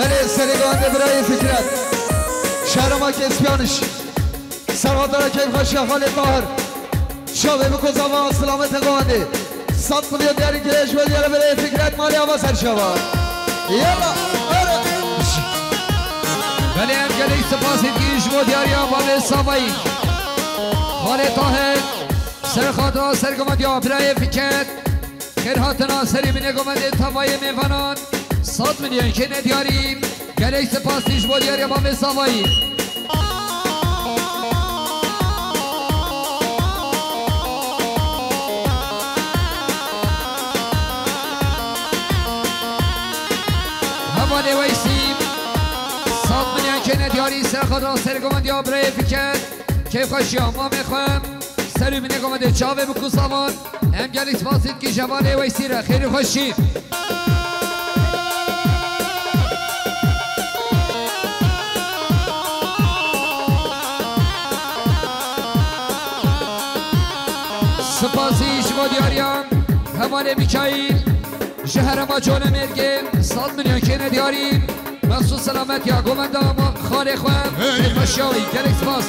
بله سرگانده برای فکرت شهرما که اسپیانش سراداره که خوشی خالی طاهر شابه بکوزا و سلامت قوانده صد قلیو دیاری کلیش و دیاره برای فکرت مالی آبا سر شبا یلا بله امگلی سپاسی دیش و دیاری آبا صافایی خالی طاهر سرخاطر سرگمت یا برای فکرت خیرهاتنا سری من گمنده تاوای میوانان 100 میلیون که ندیاریم گلی سپاسیش با دیاری آبا صافایی همانه ویسیم 100 میلیون که ندیاری سرخاطر سرگمت یا برای فکرت که خوشی آما میخوام سری من گمنده چاوه بکو سامان هم گلی سپاسید که جوانه ویسی را خیلی خوشید سپاسی شما دیاریم همانه میکایل شهر ما جون مرگه 100 میلیون که ندیاریم مخصوص سلامت یا گمنده ما خاله خوام خوشیاوی گلی سپاس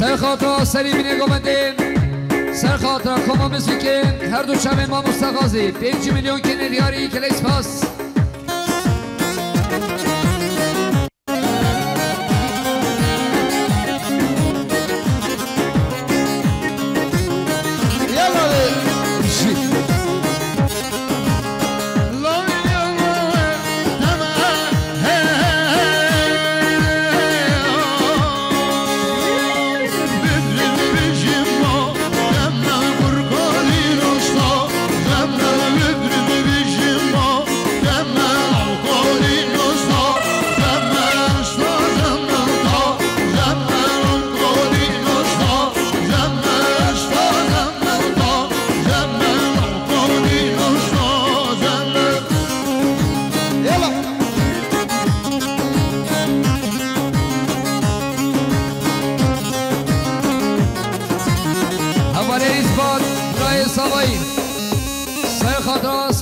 سرخاطر سری بینه گمنده سرخاطر کما مسیکن هر دو شب ما مستقازی 5 میلیون که ندیاری کلیس پاس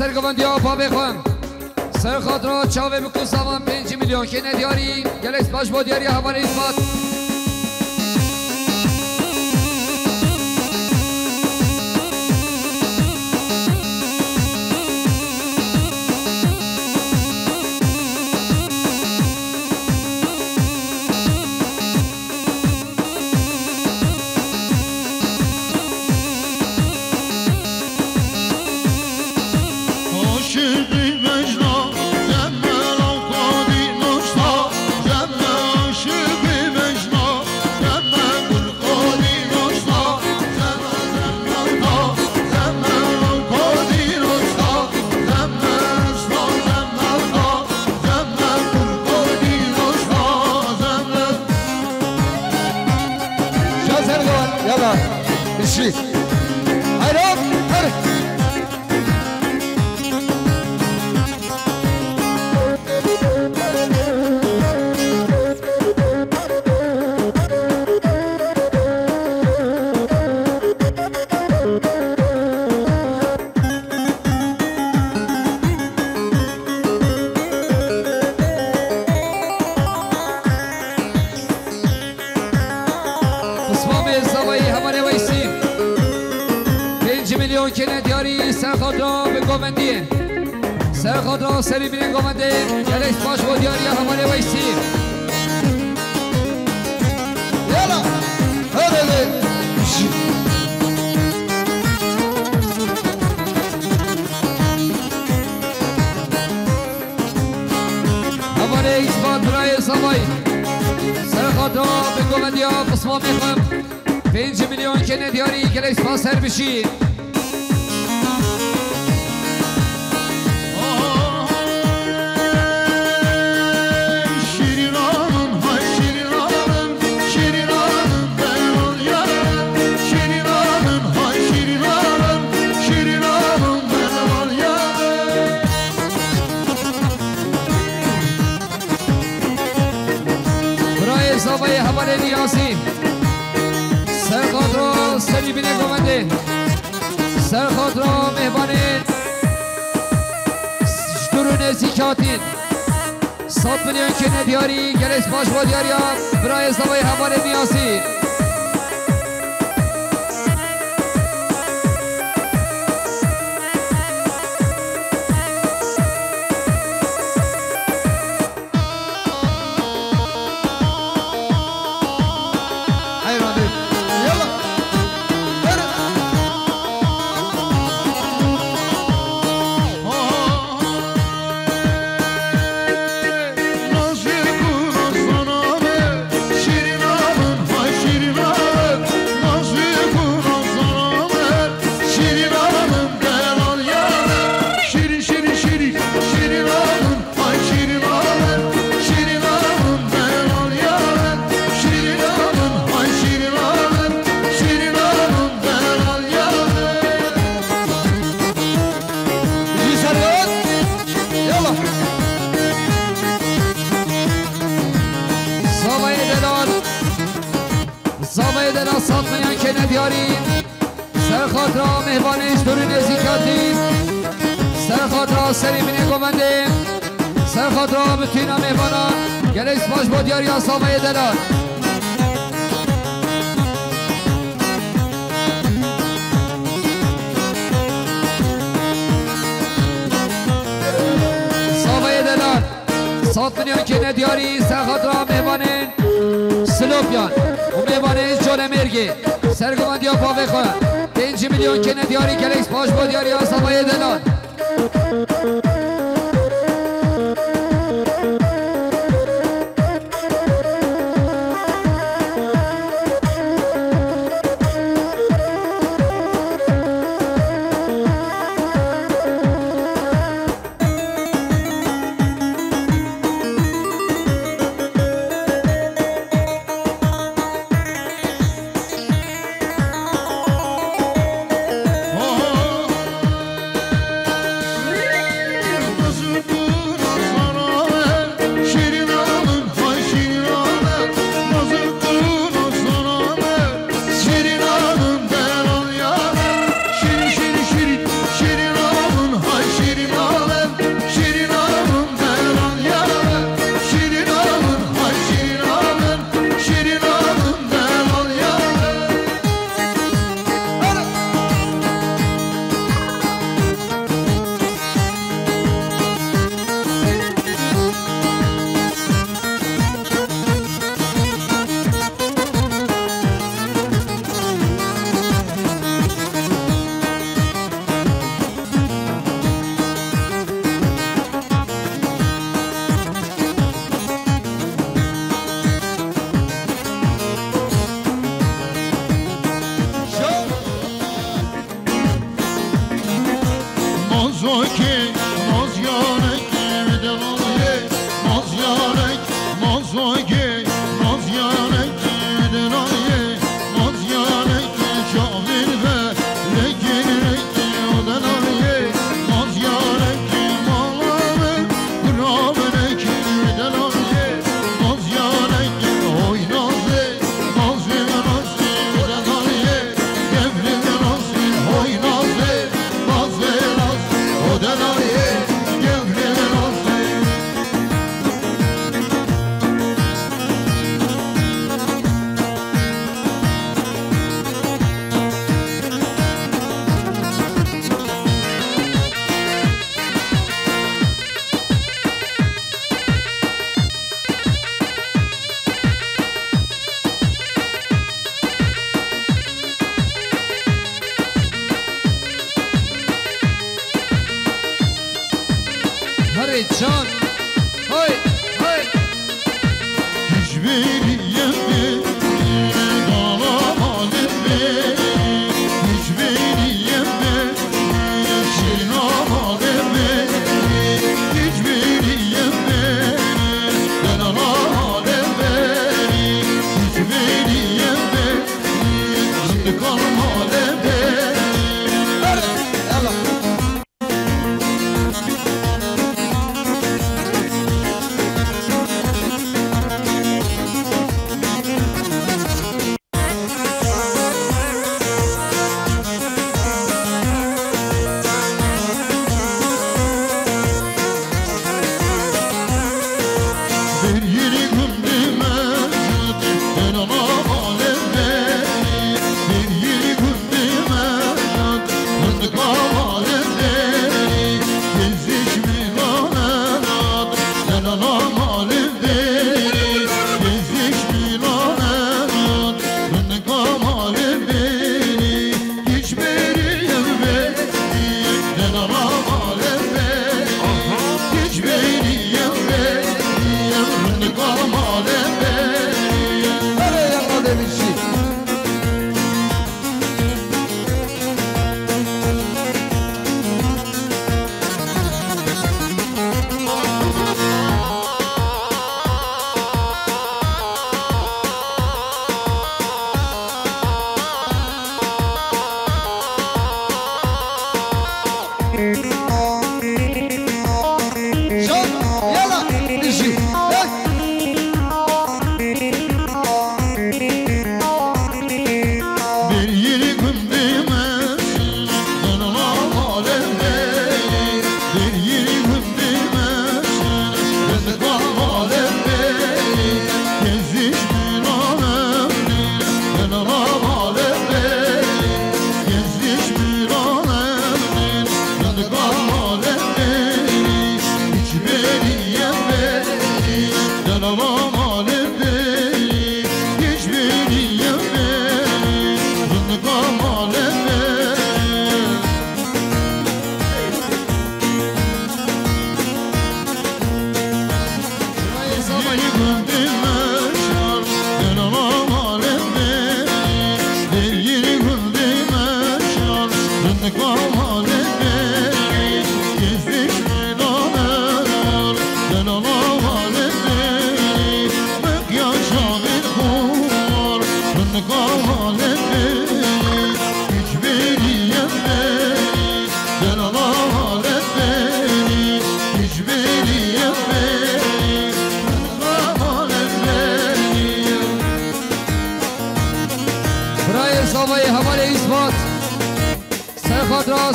سرگوندی ها پا بخوام سرخاطر چاوه بکن سامان 5 میلیون که ندیاری گلیس باش با دیاری حوال اثبات سرخاطر سری بینه گمنده گلیس باش با دیاری حماله ویسی يلا هذا همانه اثبات برای سوایی سرخاطر به گوندیا قسما میخوام 5 میلیون که ندیاری که لیسپا سر بشی برای حواله نیازی سرخاطر سری بینه گوونده سرخاطر مهبانه درون زیکاتین 100 میلیون که ندیاری گلش باش با دیاریا برای زبای حواله نیازی زابای دل آساد میان که ندیاری سرخاطر مهبانش درون زیکاتی سرخاطر سری منی گوونده سرخاطر بتینا مهبانان گلیس باش با دیاری آسابای دلان زابای دلان 100 میلیون که ندیاری سرخاطر مهبانه سلوپیان و میبانه جول مرگی سرگومندی ها پاوه خواه 5 میلیون که ندیاری گلیس پاش با دیاری ها سوای دلان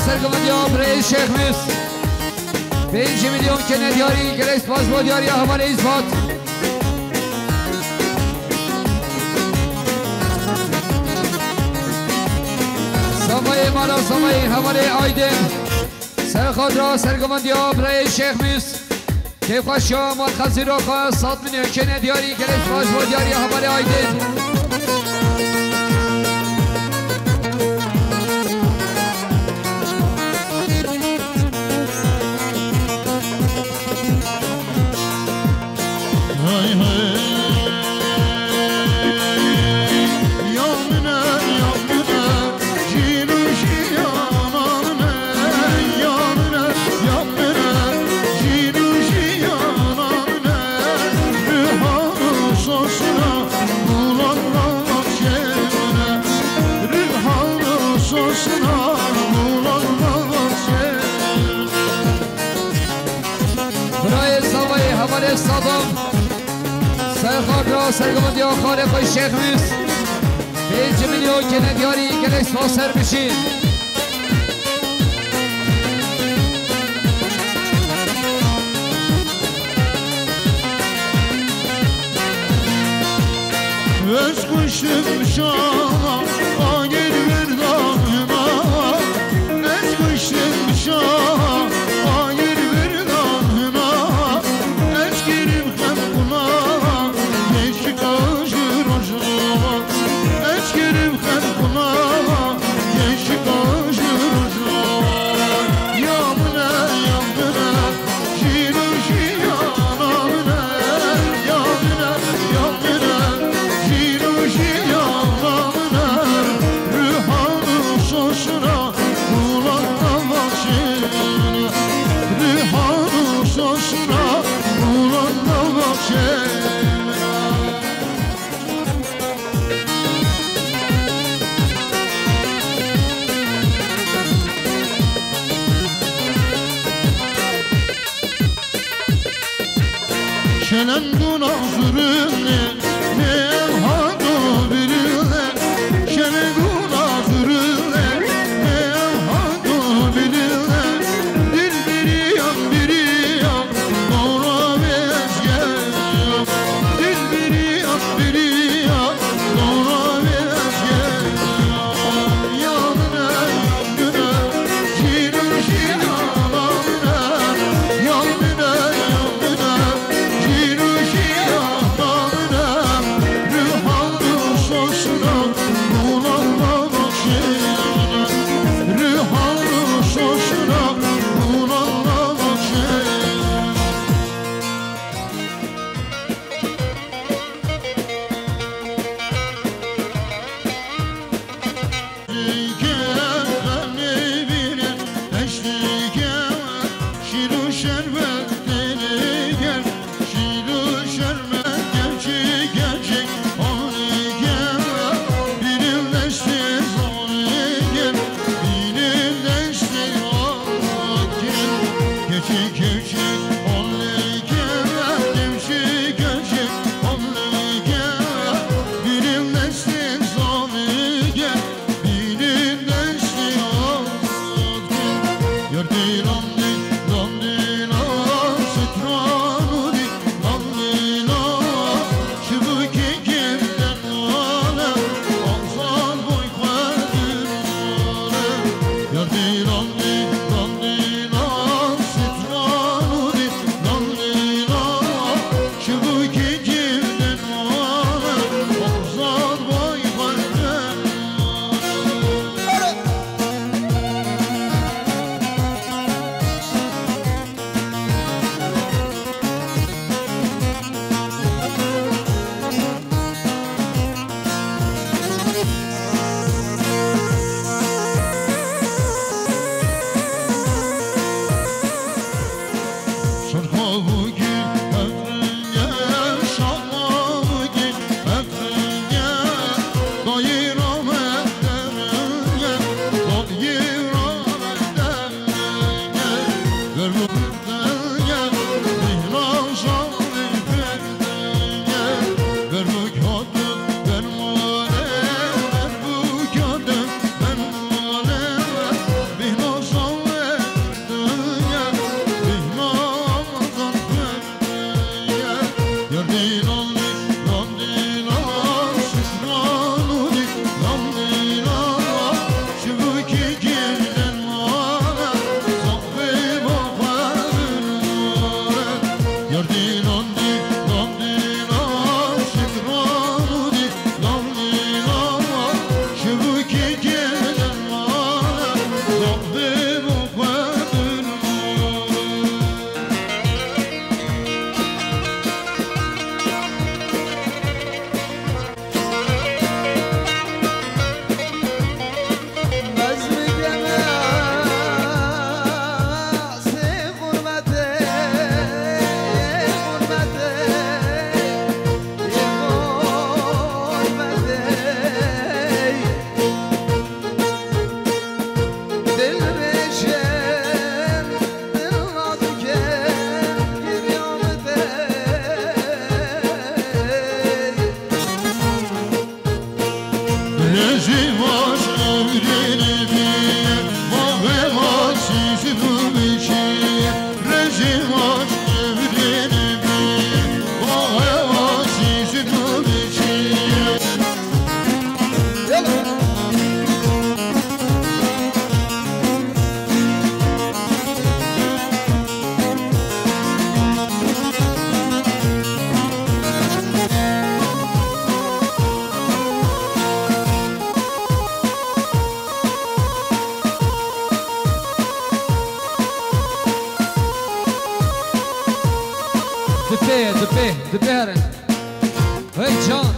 سرگمندیام رئیس شیخ میس 5 میلیون که ندیاری گریس باز با دیاری حواله ایزباد سمای مالا سمای حواله آیدن سرخاد را سرگمندیام رئیس شیخ میس که خوش شما خزی را خواه 100 میلیون که ندیاری گریس باز با دیاری حواله آیدن صدام سرخاد را سرگمندی آخار خوی شیخ میس 5 میلیون که ندیاری گلکس فاسر بشین öz kuşum şama agir verdağıma öz kuşum şama agir verdağıma eşkirim hem buna yeşik ağır ocağıma eşkirim hem buna yeşik ağır ocağıma yamına yamına şiru şiyanamına yamına yamına Şenen günahzırını ne evhadu birine Şenen günahzırını ne evhadu birine Dil biri yan doğra vezgem Dil biri yan doğra vezgem Yanına yanına şirin şirin yanına Yanına yanına دبهرن هی جان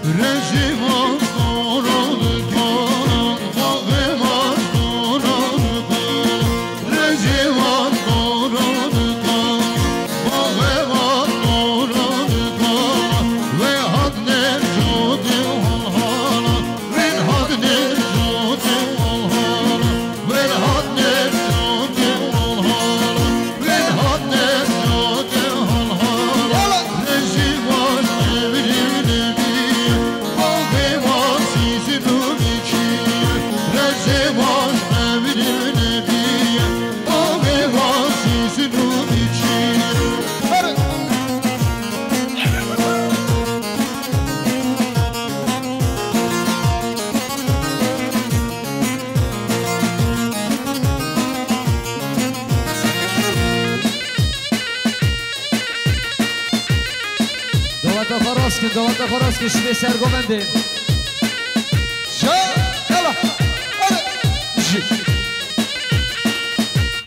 رژیماش دوران کنم باقیماش دوران کنم رژیماش دوران کنم باقیماش دوران کنم و حد نجود حالا و حد نجود حالا و حد نجود حالا و حد نجود حالا رژیماش دوات فراز که شبه سرگومنده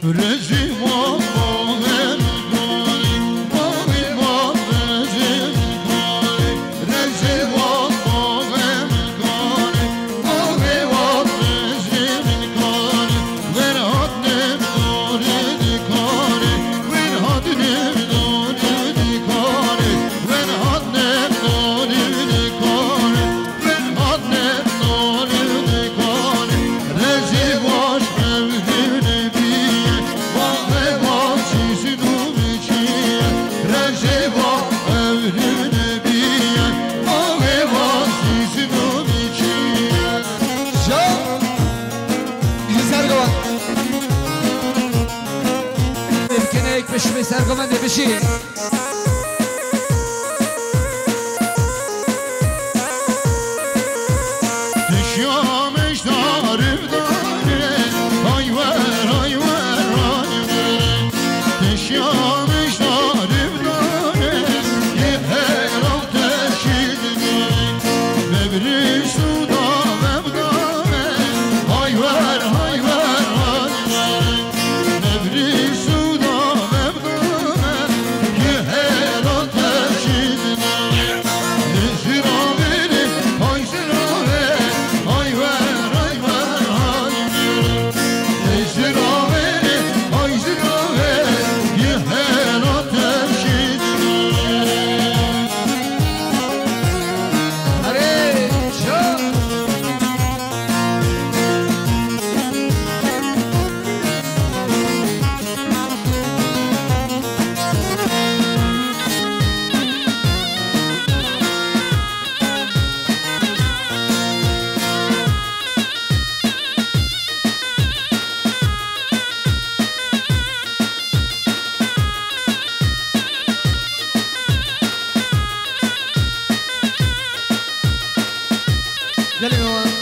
رژیماش شبه سرگومنده بشی دشیامش دارم داره آیور آیور آیور دشیامش دارم داره یه هرام تشید داره ببریش تو دامم داره آیور آیور آیور ببریش تو دامم داره یه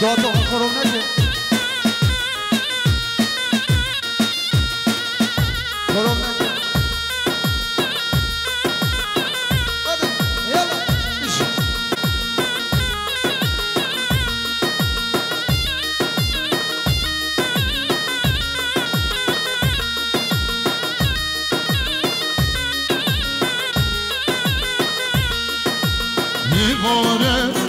دعا تو خرم نکن خرم نکن بده یالا میشه دیواره